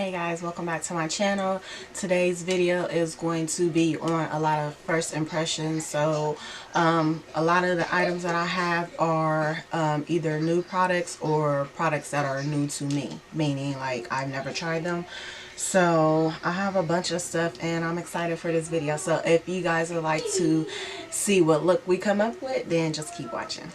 Hey guys, welcome back to my channel. Today's video is going to be on a lot of first impressions. So a lot of the items that I have are either new products or products that are new to me, meaning like I've never tried them. So I have a bunch of stuff and I'm excited for this video. So if you guys would like to see what look we come up with, then just keep watching.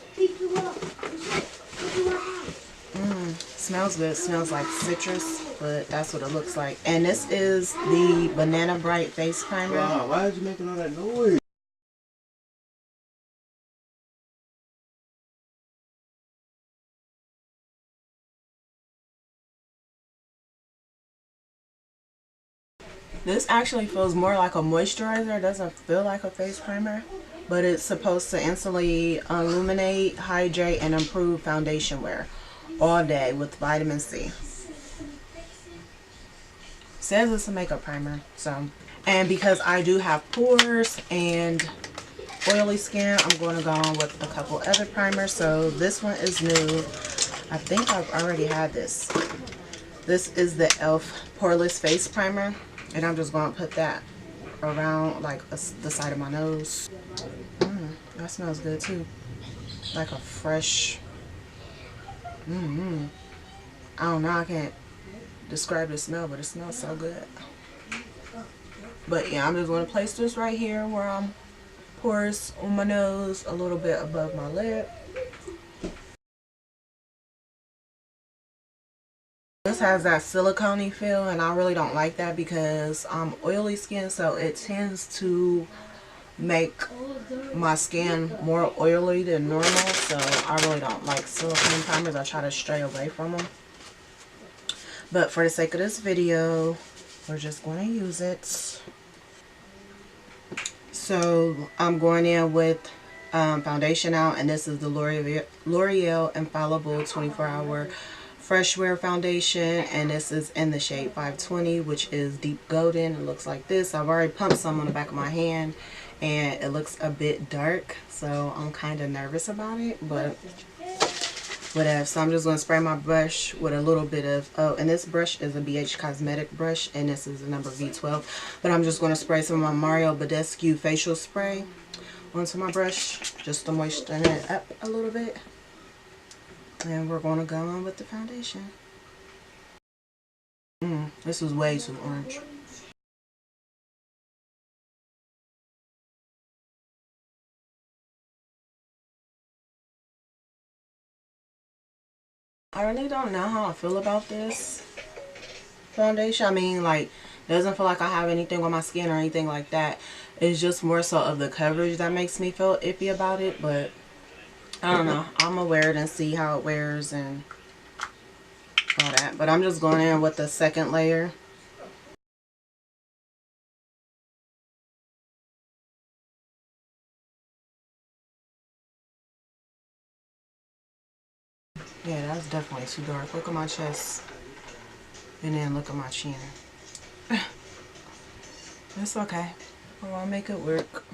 Smells good. Smells like citrus, but that's what it looks like. And this is the Banana Bright Face Primer. Wow, why are you making all that noise? This actually feels more like a moisturizer. It doesn't feel like a face primer, but it's supposed to instantly illuminate, hydrate, and improve foundation wear all day with vitamin C. Says it's a makeup primer, so. And because I do have pores and oily skin, I'm going to go on with a couple other primers. So this one is new. I think I've already had this. This is the e.l.f. Poreless Face Primer, and I'm just going to put that around like the side of my nose. That smells good too, like a fresh. I don't know, I can't describe the smell, but it smells so good. But yeah, I'm just going to place this right here where I'm pores on my nose, a little bit above my lip. This has that silicone-y feel, and I really don't like that because I'm oily skin, so it tends to make my skin more oily than normal. So I really don't like silicone primers. I try to stray away from them. But for the sake of this video, we're just going to use it. So I'm going in with foundation out, and this is the L'Oreal Infallible 24-Hour Fresh Wear Foundation, and this is in the shade 520, which is deep golden. It looks like this. I've already pumped some on the back of my hand, and it looks a bit dark, so I'm kind of nervous about it, but whatever. So I'm just going to spray my brush with a little bit of, oh, and this brush is a BH Cosmetic brush, and this is the number V12. But I'm just going to spray some of my Mario Badescu facial spray onto my brush, just to moisten it up a little bit. And we're going to go on with the foundation. This was way too orange. I really don't know how I feel about this foundation. I mean, like, it doesn't feel like I have anything on my skin or anything like that. It's just more so of the coverage that makes me feel iffy about it. But I don't know. I'm gonna wear it and see how it wears and all that. But I'm just going in with the second layer. Yeah, that's definitely too dark. Look at my chest. And then look at my chin. It's okay. I'll make it work.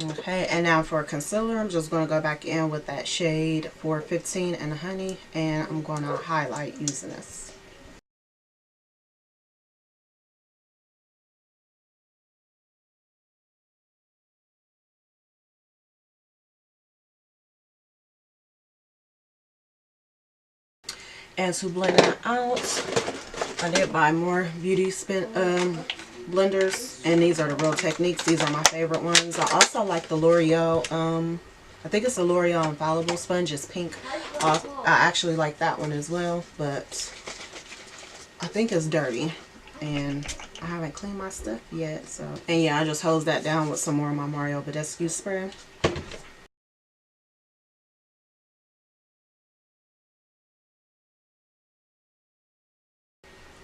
Okay, and now for concealer, I'm just going to go back in with that shade 415 and Honey, and I'm going to highlight using this. And to blend that out, I did buy more beauty blenders, and these are the Real Techniques. These are my favorite ones. I also like the L'Oreal, I think it's a L'Oreal Infallible sponge. It's pink. I actually like that one as well, but I think it's dirty, and I haven't cleaned my stuff yet. So, and yeah, I just hose that down with some more of my Mario Badescu spray.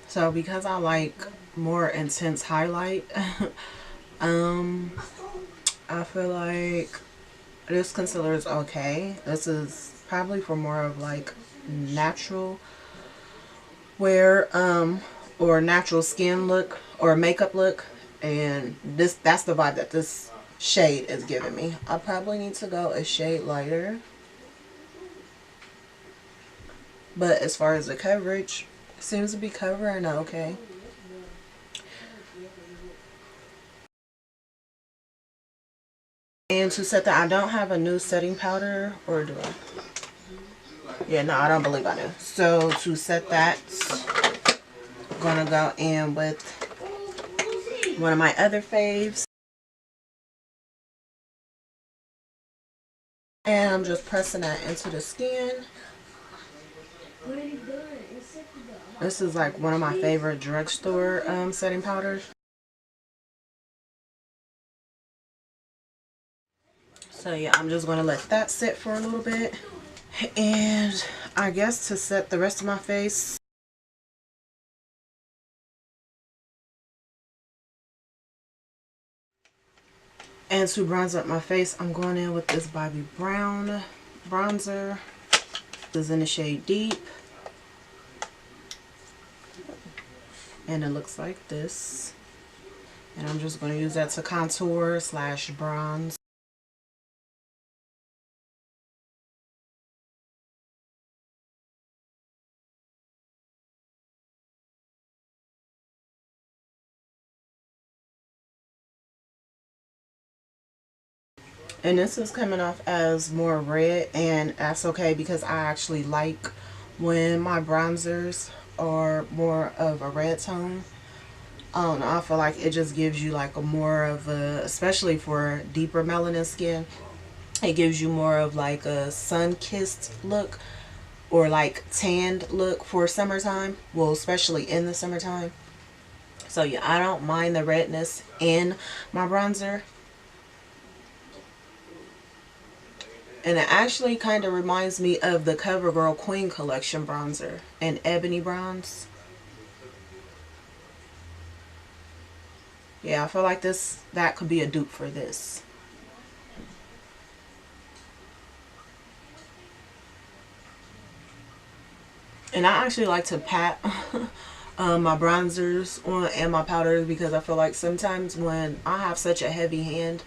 So because I like more intense highlight, I feel like this concealer is okay. This is probably for more of like natural wear, or natural skin look or makeup look, and that's the vibe that this shade is giving me. I probably need to go a shade lighter, but as far as the coverage, it seems to be covering okay. And to set that, I don't have a new setting powder, or do I? Yeah, no, I don't believe I do. So to set that, I'm gonna go in with one of my other faves. And I'm just pressing that into the skin. This is like one of my favorite drugstore setting powders. So yeah, I'm just going to let that sit for a little bit. And I guess to set the rest of my face, and to bronze up my face, I'm going in with this Bobbi Brown bronzer. This is in the shade Deep. And it looks like this. And I'm just going to use that to contour / bronze. And this is coming off as more red, and that's okay because I actually like when my bronzers are more of a red tone. I don't know, I feel like it just gives you like a more of a, especially for deeper melanin skin, it gives you more of like a sun-kissed look or like tanned look for summertime. Well, especially in the summertime. So yeah, I don't mind the redness in my bronzer. And it actually kind of reminds me of the CoverGirl Queen Collection bronzer in Ebony Bronze. Yeah, I feel like that could be a dupe for this. And I actually like to pat my bronzers on and my powders because I feel like sometimes when I have such a heavy hand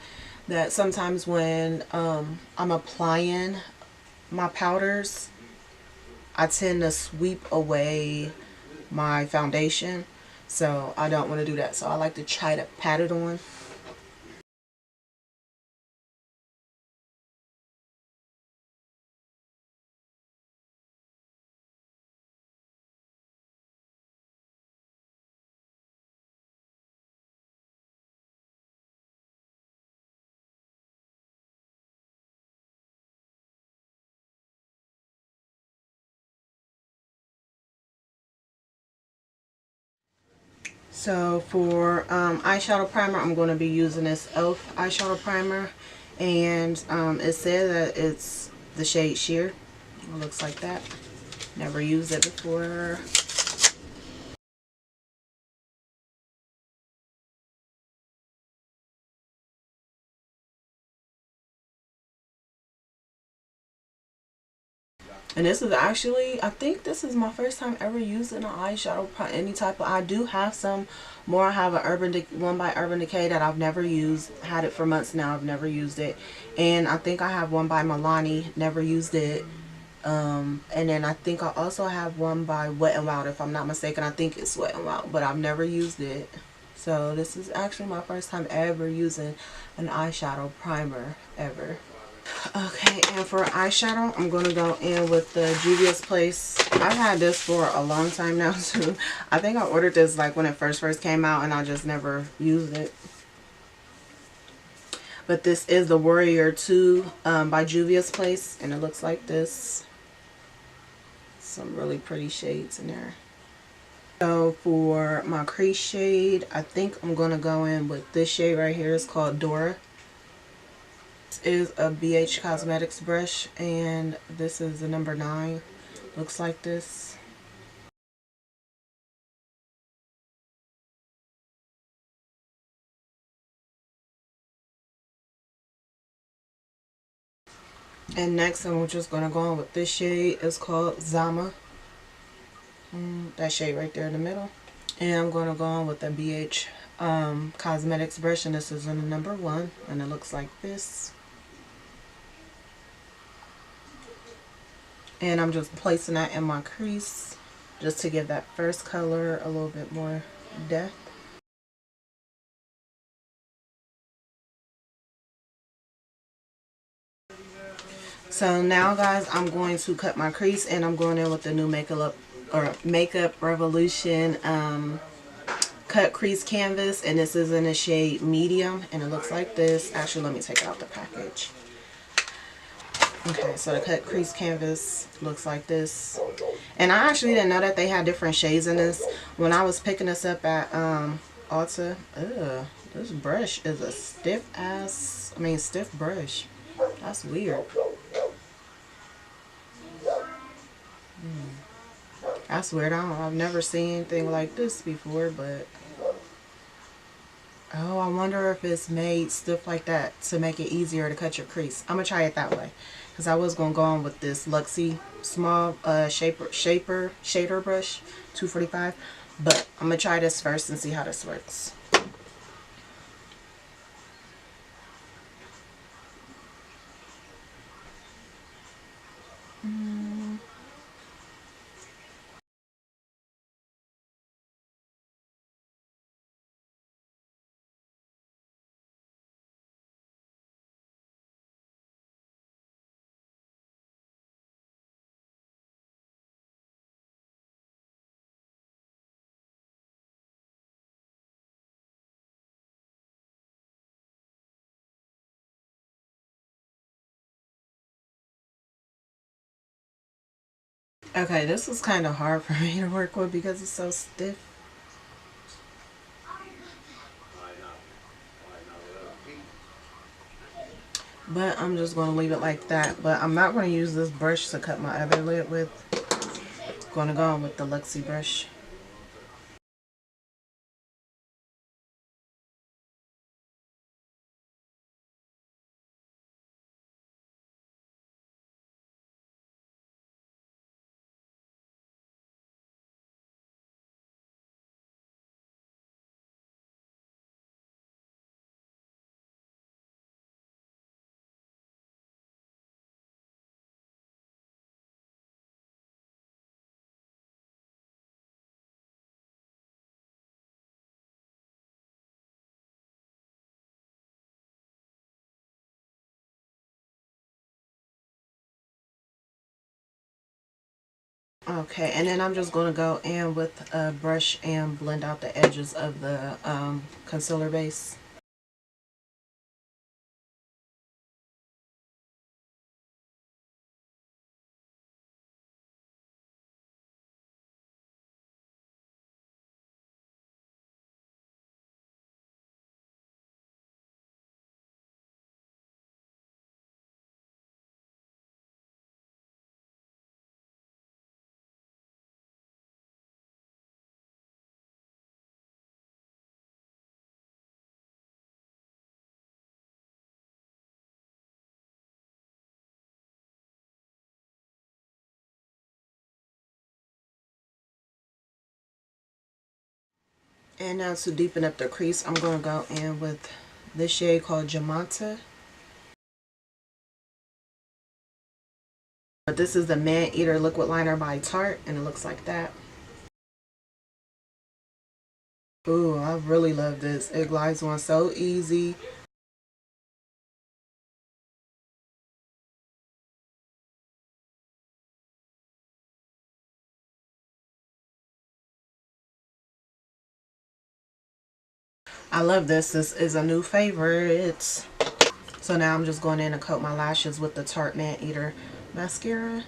that sometimes when I'm applying my powders, I tend to sweep away my foundation. So I don't want to do that. So I like to try to pat it on. So for eyeshadow primer, I'm going to be using this e.l.f. eyeshadow primer. And it says that it's the shade Sheer. It looks like that. Never used it before. And this is actually, I think this is my first time ever using an eyeshadow, any type of, I do have some more. I have one by Urban Decay that I've never used. Had it for months now, I've never used it. And I think I have one by Milani, never used it. And then I think I also have one by Wet n Wild, if I'm not mistaken. I think it's Wet n Wild, but I've never used it. So this is actually my first time ever using an eyeshadow primer ever. Okay, and for eyeshadow, I'm going to go in with the Juvia's Place. I've had this for a long time now too. I think I ordered this like when it first came out and I just never used it. But this is the Warrior 2 by Juvia's Place, and it looks like this. Some really pretty shades in there. So for my crease shade, I think I'm going to go in with this shade right here. It's called Dora. Is a BH Cosmetics brush, and this is the number 9. Looks like this. And next I'm just going to go on with this shade. It's called Zama. That shade right there in the middle. And I'm going to go on with the BH Cosmetics brush, and this is in the number 1, and it looks like this. And I'm just placing that in my crease just to give that first color a little bit more depth. So now guys, I'm going to cut my crease, and I'm going in with the new Makeup Revolution cut crease canvas, and this is in the shade medium, and it looks like this. Actually, let me take it out the package. Okay, so the cut crease canvas looks like this, and I actually didn't know that they had different shades in this. When I was picking this up at Ulta, this brush is a stiff brush. That's weird. That's weird. I've never seen anything like this before, but oh, I wonder if it's made stiff like that to make it easier to cut your crease. I'm gonna try it that way, because I was gonna go on with this Luxie small shader brush, 245, but I'm gonna try this first and see how this works. Okay, this is kind of hard for me to work with because it's so stiff. But I'm just going to leave it like that. But I'm not going to use this brush to cut my other lid with. I'm going to go on with the Luxie brush. Okay, and then I'm just going to go in with a brush and blend out the edges of the concealer base. And now to deepen up the crease, I'm going to go in with this shade called Jamanta. But this is the Man Eater Liquid Liner by Tarte, and it looks like that. Ooh, I really love this. It glides on so easy. I love this. This is a new favorite. So now I'm just going in and coat my lashes with the Tarte Man Eater mascara.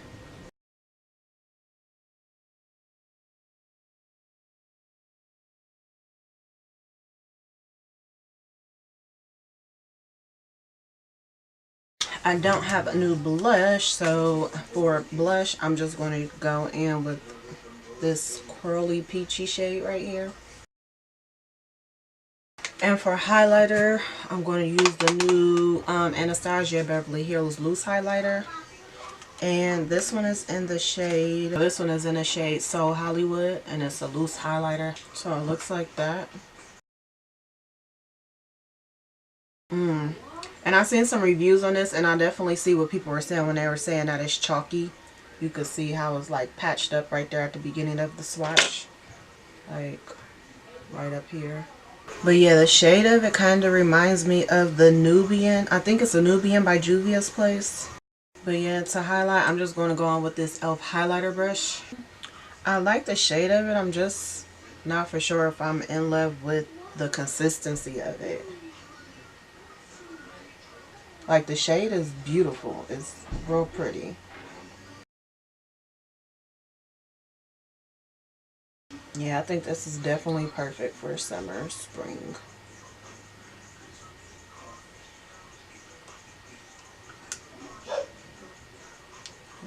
I don't have a new blush, so for blush, I'm just going to go in with this Curly Peachy shade right here. And for highlighter, I'm going to use the new Anastasia Beverly Hills Loose Highlighter. And this one is in the shade, Soul Hollywood, and it's a loose highlighter. So it looks like that. And I've seen some reviews on this, and I definitely see what people were saying when they were saying that it's chalky. You could see how it's like patched up right there at the beginning of the swatch. Like right up here. But yeah, the shade of it kind of reminds me of the Nubian. I think it's a Nubian by Juvia's Place. But yeah, to highlight, I'm just going to go on with this e.l.f. highlighter brush. I like the shade of it. I'm just not for sure if I'm in love with the consistency of it. Like, the shade is beautiful. It's real pretty. Yeah, I think this is definitely perfect for summer, spring.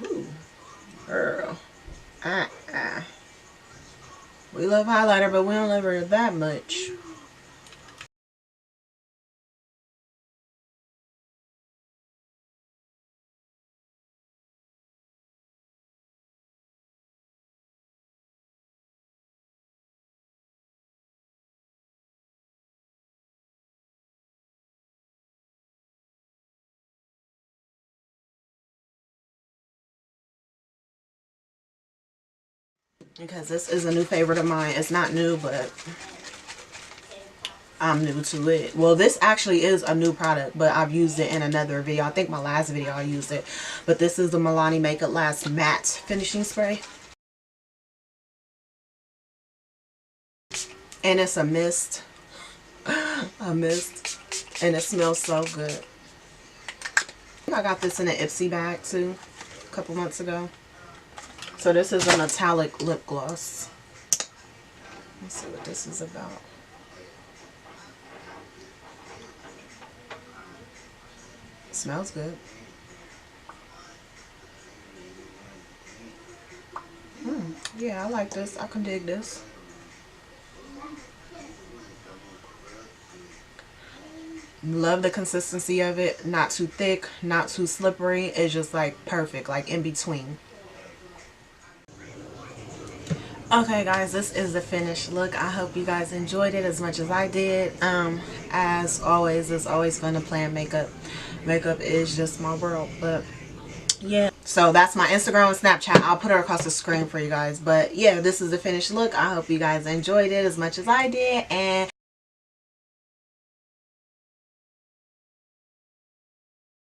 Ooh, girl. We love highlighter, but we don't love her that much. Because this is a new favorite of mine. It's not new, but I'm new to it. Well, this actually is a new product, but I've used it in another video. I think my last video I used it. But this is the Milani Make It Last Matte Finishing Spray. And it's a mist. A mist. And it smells so good. I got this in an Ipsy bag too a couple months ago. So this is a metallic lip gloss. Let's see what this is about. It smells good. Yeah, I like this. I can dig this. Love the consistency of it. Not too thick, not too slippery. It's just like perfect, like in between. Okay guys, this is the finished look. I hope you guys enjoyed it as much as I did. As always, it's always fun to plan makeup. Makeup is just my world. But yeah, so that's my Instagram and Snapchat. I'll put her across the screen for you guys. But yeah, this is the finished look. I hope you guys enjoyed it as much as I did. And